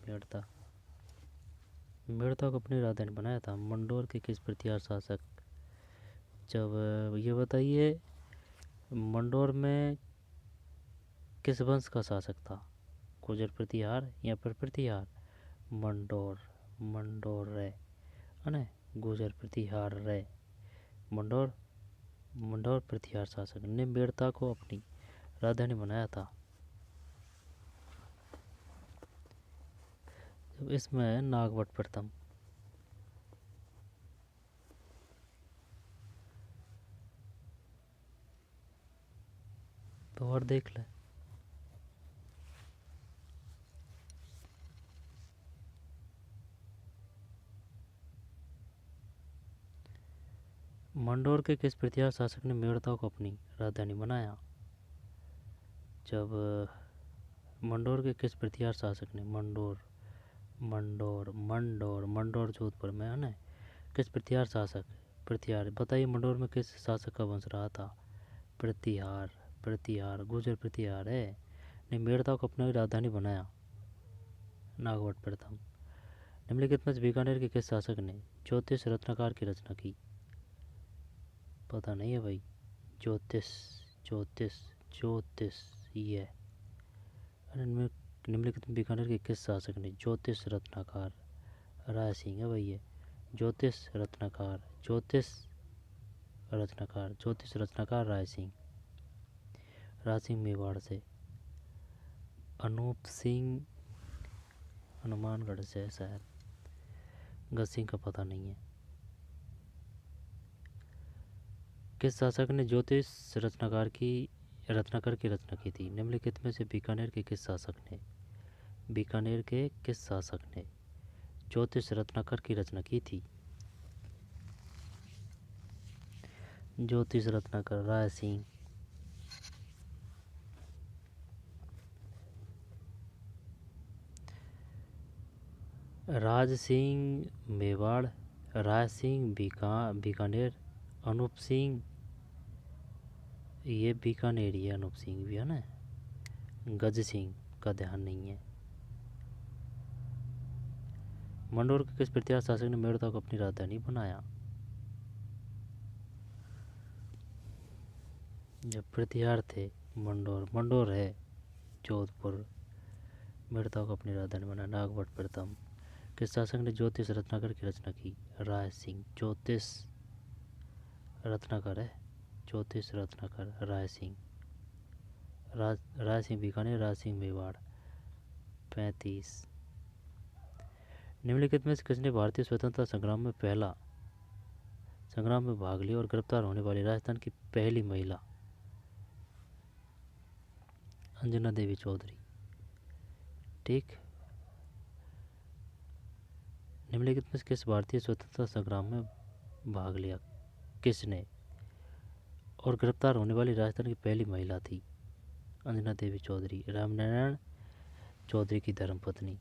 मेड़ता को अपनी राजधानी बनाया था? मंडोर के किस प्रतिहार शासक? जब ये बताइए, मंडोर में किस वंश का शासक था? गुर्जर प्रतिहार या फिर प्रतिहार? मंडोर रे है ना, गुर्जर प्रतिहार रे। मंडोर प्रतिहार शासक ने मेड़ता को अपनी राजधानी बनाया था। जब इसमें नागवट प्रथम। तो और देख ले, मंडोर के किस प्रतिहार शासक ने मेड़ता को अपनी राजधानी बनाया? जब मंडोर के किस प्रतिहार शासक ने मंडोर मंडोर मंडोर मंडोर जोधपुर में है ना किस प्रतिहार शासक प्रतिहार बताइए मंडोर में किस शासक का वंश रहा था। प्रतिहार प्रतिहार गुर्जर प्रतिहार है। ने मेड़ता को अपनी राजधानी बनाया। नागवट प्रथम। निम्नलिखित में से बीकानेर के किस शासक ने ज्योतिष रत्नाकर की रचना की। पता नहीं है भाई। ज्योतिष ज्योतिष ज्योतिष ये निम्नलिखित में बीकानेर के किस शासक ने ज्योतिष रत्नाकर राय सिंह है भाई ये ज्योतिष रत्नाकर ज्योतिष रत्नाकर राय सिंह मेवाड़ से। अनूप सिंह हनुमानगढ़ से शायद गज सिंह का पता नहीं है। किस शासक ने ज्योतिष रत्नाकर की रचना की थी। निम्नलिखित में से बीकानेर के किस शासक ने ज्योतिष रत्नाकर की रचना की थी। ज्योतिष रत्नाकर राय सिंह। राज सिंह मेवाड़ राय सिंह बीकानेर अनूप सिंह ये बीकानेरी है। अनूप सिंह भी है ना। गज सिंह का ध्यान नहीं है। मंडोर के किस प्रतिहार शासक ने मेड़ता को अपनी राजधानी बनाया। जब प्रतिहार थे मंडोर है जोधपुर मेड़ता को अपनी राजधानी बनाया। नागवट प्रथम। किस शासक ने ज्योतिष रत्नाकर की रचना की। राय सिंह ज्योतिष रत्नाकर है ज्योतिष रत्नाकर राय सिंह बीकानेर राय सिंह मेवाड़। 35। निम्नलिखित में से किसने भारतीय स्वतंत्रता संग्राम में भाग लिया और गिरफ्तार होने वाली राजस्थान की पहली महिला। अंजना देवी चौधरी। ठीक। निम्नलिखित में से किस भारतीय स्वतंत्रता संग्राम में भाग लिया किसने और गिरफ्तार होने वाली राजस्थान की पहली महिला थी। अंजना देवी चौधरी रामनारायण चौधरी की धर्मपत्नी।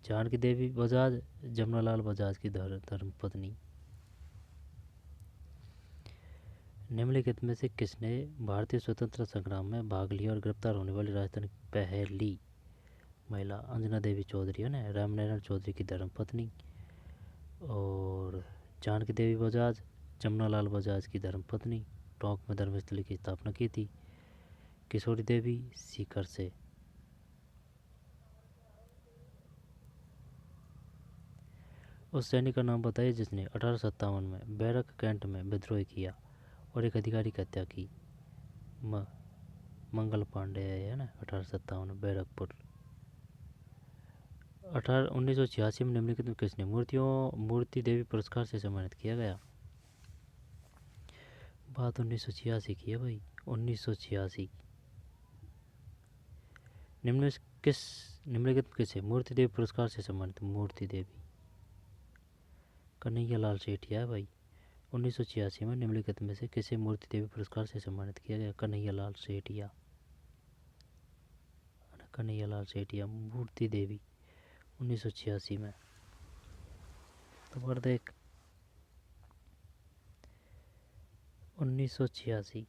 जानकी देवी बजाज जमुनालाल बजाज की धर्मपत्नी। निम्नलिखित में से किसने भारतीय स्वतंत्रता संग्राम में भाग लिया और गिरफ्तार होने वाली राजस्थान की पहली महिला। अंजना देवी चौधरी है ना रामनारायण चौधरी की धर्मपत्नी। और जानकी देवी बजाज जमुनालाल बजाज की धर्मपत्नी। टोंक में धर्मस्थली की स्थापना की थी। किशोरी देवी सीकर से। उस सैनिक का नाम बताइए जिसने 1857 में बैरक कैंट में विद्रोह किया और एक अधिकारी की हत्या की। मंगल पांडे है ना 1857 में बैरकपुर। 1986 में निम्नलिखित में किसने मूर्ति देवी पुरस्कार से सम्मानित किया गया। बात 1986 की है भाई 1986। निम्नलिखित किसे मूर्ति देवी पुरस्कार से सम्मानित। मूर्ति देवी कन्हैया लाल सेठिया है भाई 1986 में निम्नलिखित में से किसे मूर्ति देवी पुरस्कार से सम्मानित किया गया। कन्हैया लाल सेठिया मूर्ति देवी 1986 में। तो पर देख 1986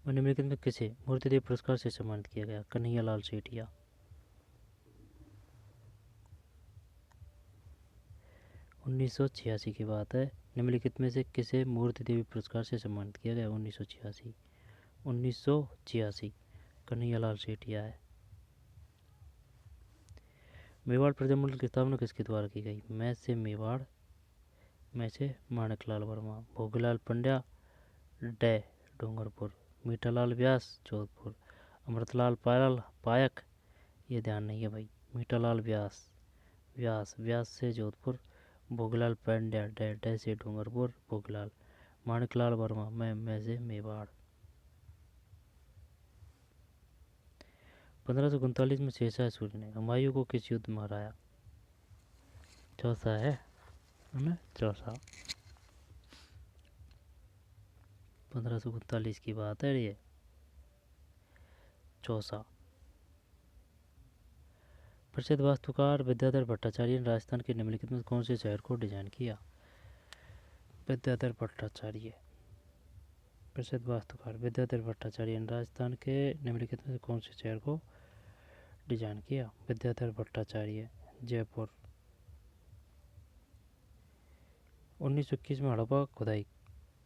में निम्नलिखित में किसे मूर्ति देवी पुरस्कार से सम्मानित किया गया। कन्हैया लाल सेठिया। 1986 की बात है। निम्नलिखित में से किसे मूर्ति देवी पुरस्कार से सम्मानित किया गया। 1986 कन्हैया लाल सेठिया है। मेवाड़ प्रजामंडल की स्थापना किसके द्वारा की गई। मैं से मेवाड़ में से माणिकलाल वर्मा। भोगीलाल पंड्या डे डूंगरपुर। मीठालाल व्यास जोधपुर। अमृतलाल पायक ये ध्यान नहीं है भाई। मीठालाल व्यास से जोधपुर। भोगीलाल पंड्या डे से डूंगरपुर भोगीलाल। माणिकलाल वर्मा मैं से मेवाड़। 1539 में शेरशाह सूरी ने हुमायूं को किस युद्ध में हराया। चौसा है ना चौसा। 1539 की बात है ये चौसा। प्रसिद्ध वास्तुकार विद्याधर भट्टाचार्य ने राजस्थान के निम्नलिखित में कौन से शहर को डिजाइन किया? विद्याधर भट्टाचार्य। प्रसिद्ध वास्तुकार विद्याधर भट्टाचार्य ने राजस्थान के निम्नलिखित में कौन से शहर को डिजाइन किया? विद्याधर भट्टाचार्य। जयपुर। 1921 में हड़प्पा खुदाई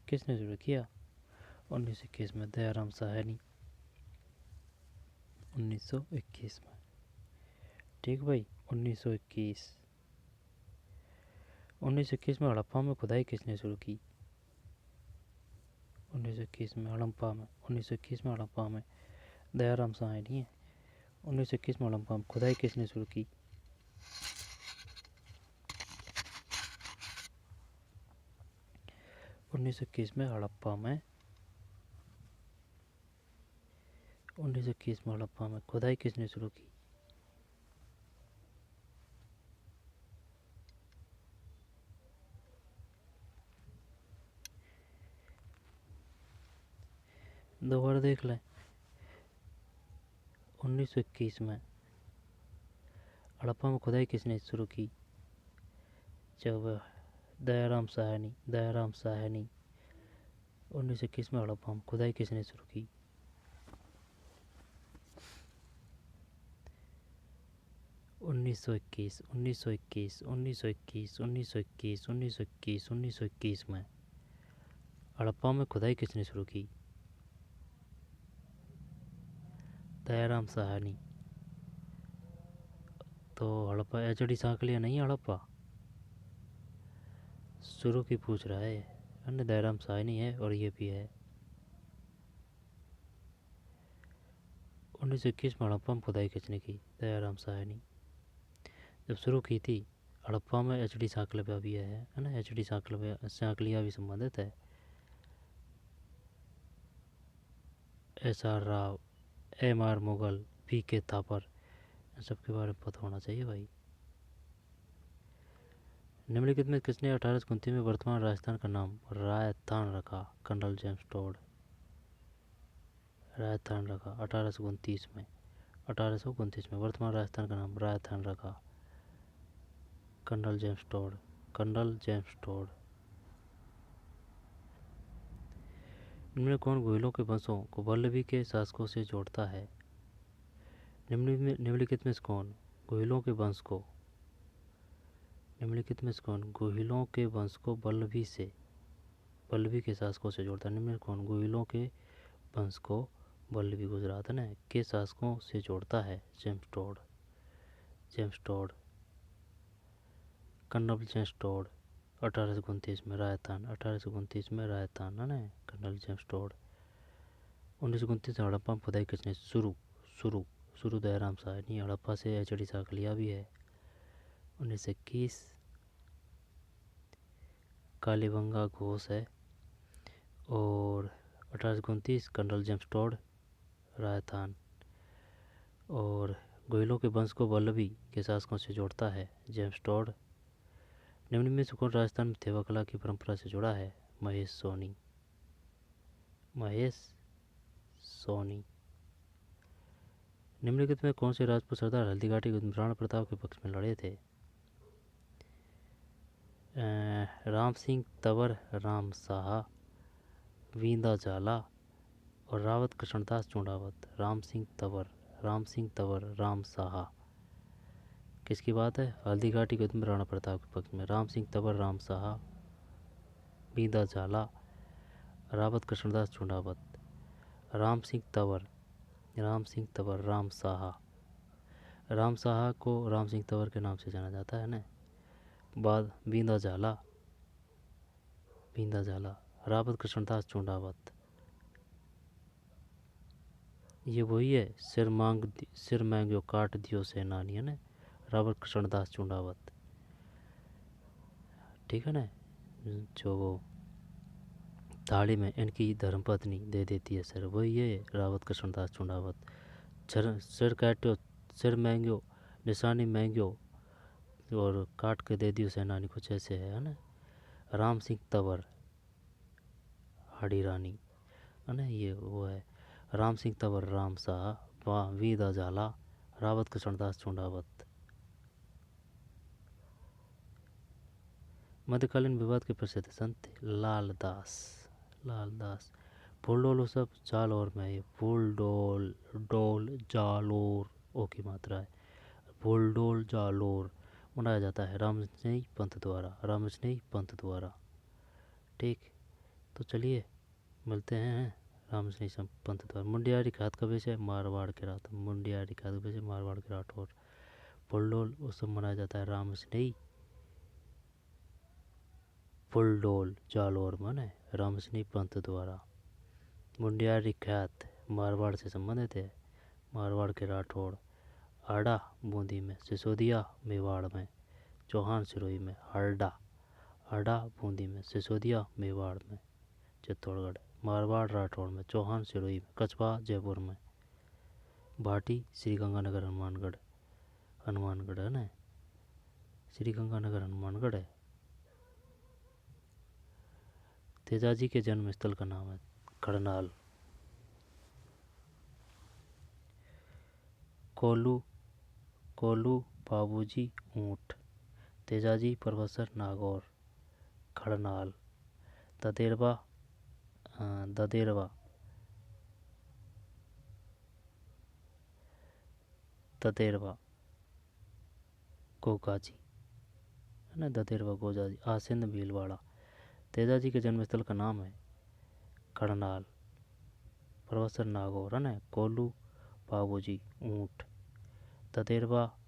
किसने शुरू किया? 1921 में दयाराम साहनी। 1921 में, ठीक भाई, 1921। 1921 में हड़प्पा में खुदाई किसने शुरू की? 1921 में हड़प्पा में 1921 में हड़प्पा में दयाराम साहनी है। 1921 में हड़प्पा में खुदाई किसने शुरू की? 1921 में हड़प्पा में 1921 में हड़प्पा में खुदाई किसने शुरू की? दोबारा देख लें। 1921 में हड़प्पा में खुदाई किसने शुरू की? जब दयाराम साहनी। 1921 में हड़प्पा में खुदाई किसने शुरू की? 1921 में हड़प्पा में खुदाई किसने शुरू की? दयाराम साहनी। तो हड़प्पा एचडी सांकलिया नहीं, हड़प्पा शुरू की पूछ रहा है। अन्य दयाराम साहनी है और ये भी है। 1921 में हड़प्पा में खुदाई किसने की? दयाराम साहनी। जब शुरू की थी हड़प्पा में एचडी सांकलिया भी है ना, एचडी सांकलिया भी संबंधित है। SR Rao, MR Mughal, PK Thapar, इन सबके बारे में पता होना चाहिए भाई। निम्नलिखित में किसने 1829 में वर्तमान राजस्थान का नाम राजस्थान रखा? Colonel James toad. राजस्थान रखा 1829 में। 1829 में वर्तमान राजस्थान का नाम राजस्थान रखा colonel James Tod. Colonel James Tod. निम्न कौन गोहिलों के वंशों को वल्लभी के शासकों से जोड़ता है? निम्नलिखित में से कौन गोहिलों के वंश को निम्नलिखित में से कौन गोहिलों के वंश को वल्लभी के शासकों से जोड़ता है? निम्न कौन गोहिलों के वंश को वल्लभी गुजरात ने के शासकों से जोड़ता है? James Tod. James Tod. Colonel James Tod. 1829 में राजस्थान। 1829 में राजस्थान है ना, कर्नल जेम्स टोड। 1929 में हड़प्पा में खुदाई किसने शुरू दयाराम साहनी। हड़प्पा से एचडी सांकलिया भी है। 1921 कालीबंगा घोष है। और 1829 कर्नल जेम्स टोड राजस्थान। और गोहिलों के वंश को वल्लभी के शासकों से जोड़ता है जेम्स टोड। निम्न में से कौन राजस्थान में थेवा कला की परंपरा से जुड़ा है? महेश सोनी। महेश सोनी। निम्नलिखित में कौन से राजपूत सरदार हल्दीघाटी राणा प्रताप के पक्ष में लड़े थे? राम सिंह तंवर, राम साहा, वींदा झाला और रावत कृष्णदास चूंडावत। राम सिंह तंवर, राम साहा। किसकी बात है? हल्दीघाटी के राणा प्रताप के पक्ष में राम सिंह तंवर, राम साहा, वींदा झाला, रावत कृष्णदास चूंडावत। राम सिंह तंवर, राम साहा। राम साहा को राम सिंह तंवर के नाम से जाना जाता है ना। बाद वींदा झाला, रावत कृष्णदास चूंडावत। ये वही है सिर मांग्यो काट दियो सेनानी है ना, रावत कृष्णदास चूंडावत, ठीक है ना। जो वो थाली में इनकी धर्मपत्नी दे देती है सिर, वही है रावत कृष्णदास चूंडावत। सिर काटो, सिर मांग्यो, निशानी मांग्यो और काट के दे दियो सेनानी, कुछ ऐसे है ना। राम सिंह तंवर हाड़ी रानी है ना, ये वो है। राम सिंह तंवर, राम साहा, वींदा झाला, रावत कृष्णदास चूंडावत। मध्यकालीन विवाद के प्रसिद्ध संत थे लालदास। फूलडोल उत्सव जालौर में है। फूलडोल डोल जालोर ओ की मात्रा है। फूलडोल जालोर मनाया जाता है रामस्नेही पंथ द्वारा। ठीक, तो चलिए मिलते हैं रामस्नेही पंथ द्वारा। मुंडियारी खात का विषय मारवाड़ के राठौर। फूलडोल उत्सव मनाया जाता है रामस्नेही फुलडोल जालौर मन है रामस्नेही पंथ द्वारा। मुंडियारी ख्यात मारवाड़ से संबंधित है, मारवाड़ के राठौड़। आड़ा बूंदी में, सिसोदिया मेवाड़ में, चौहान सिरोही में। आड़ा बूंदी में, सिसोदिया मेवाड़ में चित्तौड़गढ़। मारवाड़ राठौड़ में, चौहान सिरोही में, कछवा जयपुर में। भाटी श्रीगंगानगर हनुमानगढ़ है ना, श्रीगंगानगर हनुमानगढ़ है। तेजाजी के जन्म स्थल का नाम है करनाल। कोलू बाबूजी ऊंट। तेजाजी प्रोफेसर नागौर खड़नाल। ददेरवा गोगाजी है ना, ददेरवा गोगाजी आसिंद भीलवाड़ा। तेजाजी के जन्मस्थल का नाम है खड़नाल। प्रोफेसर नागौर है ना, कोलू बाबूजी ऊंट। ददेरवा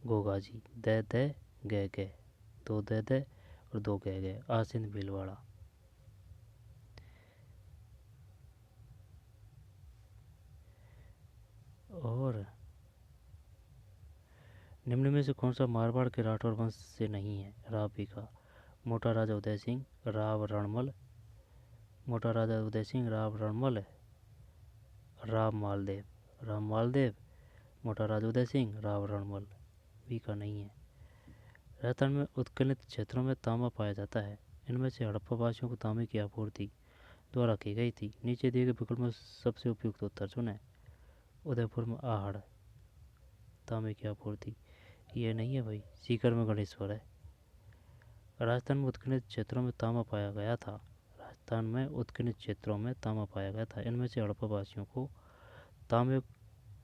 गोगाजी दे गे दो दे और दो गे आसिंद भीलवाड़ा। और निम्न में से कौन सा मारवाड़ के राठौर वंश से नहीं है? रावी का मोटा राजा उदय सिंह राव रणमल, राम मालदेव, मोटा राजा उदय सिंह राव रणमल। वी का नहीं है। राजस्थान में उत्खनन क्षेत्रों में तांबा पाया जाता है। इनमें से हड़प्पा वासियों को तांबे की आपूर्ति द्वारा की गई थी। नीचे दिए गए विकल्प में सबसे उपयुक्त उत्तर चुनें। उदयपुर में आहड़ तांबे की आपूर्ति, ये नहीं है भाई। सीकर में गणेश्वर है। राजस्थान में उत्खनन क्षेत्रों में तांबा पाया गया था। इनमें से हड़प्पा वासियों को तांबे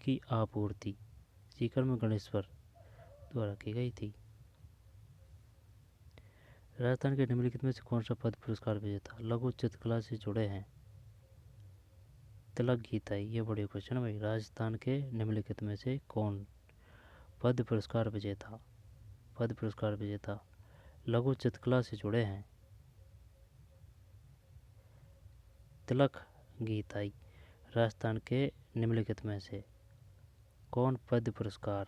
की आपूर्ति सीकर में गणेश्वर द्वारा की गई थी। राजस्थान के निम्नलिखित में से कौन सा पद्म पुरस्कार विजेता लघु चित्रकला से जुड़े हैं? तिलक गीताई, ये बड़ी क्वेश्चन है भाई। राजस्थान के निम्नलिखित में से कौन पद्म पुरस्कार विजेता लघु चित्रकला से जुड़े हैं? तिलक गीताई। राजस्थान के निम्नलिखित में से कौन पद्म पुरस्कार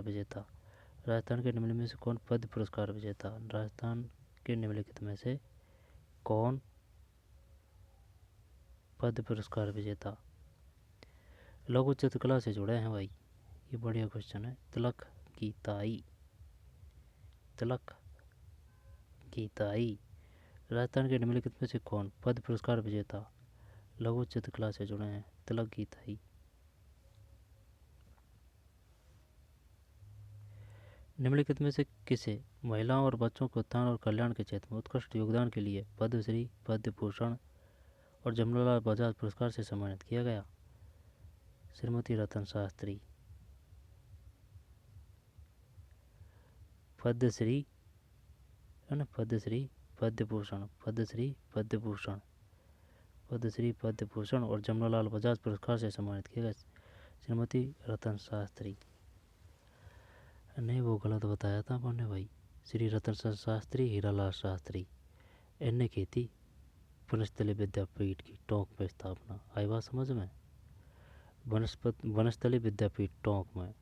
विजेता? राजस्थान के निम्नलिखित में से कौन पद्म पुरस्कार विजेता? राजस्थान के निम्नलिखित में से कौन पद्म पुरस्कार विजेता लघु चित्रकला से जुड़े हैं भाई? ये बढ़िया क्वेश्चन है। तिलक गीताई। राजस्थान के निम्नलिखित में से कौन पद्म पुरस्कार विजेता लघु चित्रकला से जुड़े हैं? तिलक गीताई। निम्नलिखित में से किसे महिलाओं और बच्चों के उत्थान और कल्याण के क्षेत्र में उत्कृष्ट योगदान के लिए पद्मश्री, पद्म भूषण और जमनालाल बजाज पुरस्कार से सम्मानित किया गया? श्रीमती रतन शास्त्री। पद्मश्री है ना, पद्मश्री पद्म भूषण और जमनालाल बजाज पुरस्कार से सम्मानित किया गया श्रीमती रतन शास्त्री। नहीं, वो गलत बताया था आपने भाई। श्री रतन शास्त्री हीरालाल शास्त्री। इनने की थी वनस्थली विद्यापीठ की टोंक में स्थापना। आई बात समझ में? वनस्थली विद्यापीठ टोंक में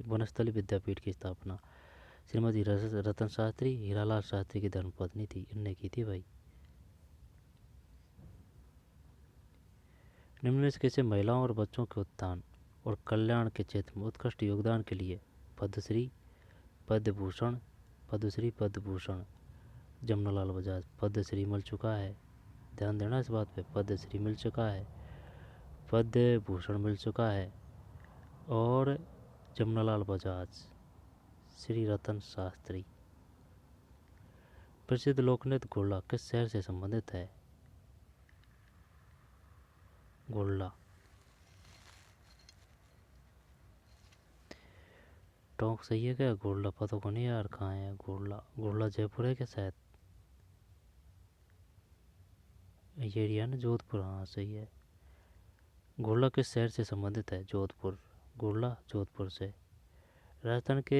वनस्थली विद्यापीठ की स्थापना श्रीमती रतन शास्त्री हीरालाल शास्त्री की धर्मपत्नी थी, इनने की थी भाई। निम्न में से किसे महिलाओं और बच्चों के उत्थान और कल्याण के क्षेत्र में उत्कृष्ट योगदान के लिए पद्मश्री, पद्म भूषण जमनालाल बजाज पद्मश्री मिल चुका है? ध्यान देना इस बात पे। पद्मश्री मिल चुका है, पद्म भूषण मिल चुका है और जमुनालाल बजाज, श्री रतन शास्त्री। प्रसिद्ध लोकनृत्य गोल्ला किस शहर से संबंधित है? गोल्ला। टोंक सही है क्या? गोल्ला पता को नहीं यार कहाँ है गोल्ला। गोल्ला जयपुर है क्या शायद? ये एरिया ना जोधपुर, हाँ सही है। गोल्ला किस शहर से संबंधित है? जोधपुर। गोल्ला जोधपुर से। राजस्थान के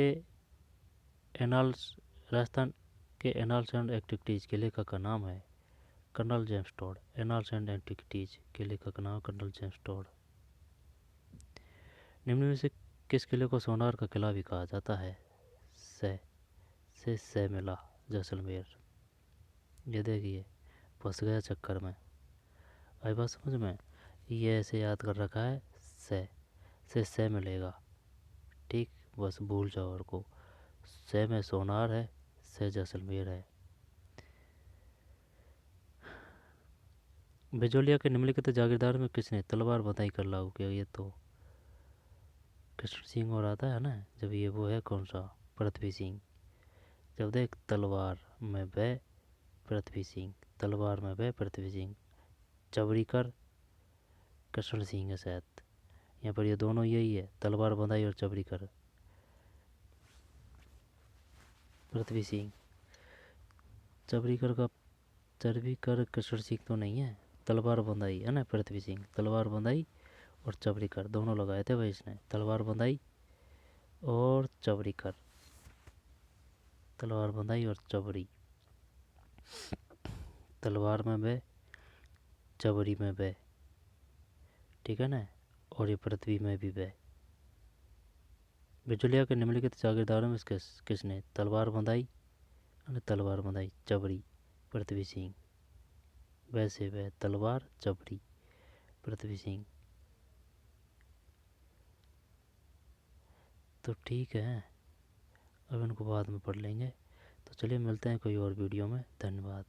एनाल्स राजस्थान के एनाल्स एंड एक्टिविटीज़ के लेखक का नाम है colonel James Tod. Annals and activities के लेखक का नाम कर्नल जेम्स टॉड। निम्न में से किस किले को सोनार का किला भी कहा जाता है? सैमिला, जैसलमेर। ये देखिए फंस गया चक्कर में। आई बात समझ में? ये ऐसे याद कर रखा है से मिलेगा, ठीक, बस भूल जाओ और को। से में सोनार है, से जैसलमेर है। बिजोलिया के निम्नलिखित जागीरदार में किसने तलवार बंधाई कर लागू किया? ये तो कृष्ण सिंह और आता है ना। जब ये वो है कौन सा, पृथ्वी सिंह। जब देख तलवार में बह पृथ्वी सिंह, तलवार में बह पृथ्वी सिंह, चबड़ी कर कृष्ण सिंह है शायद। यहाँ पर ये दोनों यही है, तलवार बंधाई और चबड़ी कर पृथ्वी सिंह। चबड़ी कर कृष्ण सिंह तो नहीं है। तलवार बंधाई है ना पृथ्वी सिंह। तलवार बंधाई और चबड़ी कर दोनों लगाए थे भाई इसने। तलवार बंधाई और चबड़ी कर, तलवार बंधाई और चबड़ी। तलवार में बह, चबड़ी में बह, ठीक है ना। और ये पृथ्वी में भी बह। बिजुलिया के निम्नलिखित जागीरदारों में किसने तलवार बंधाई, तलवार बंधाई चबड़ी पृथ्वी सिंह। वैसे वह तलवार चबड़ी पृथ्वी सिंह। तो ठीक है, अब इनको बाद में पढ़ लेंगे। तो चलिए मिलते हैं कोई और वीडियो में। धन्यवाद।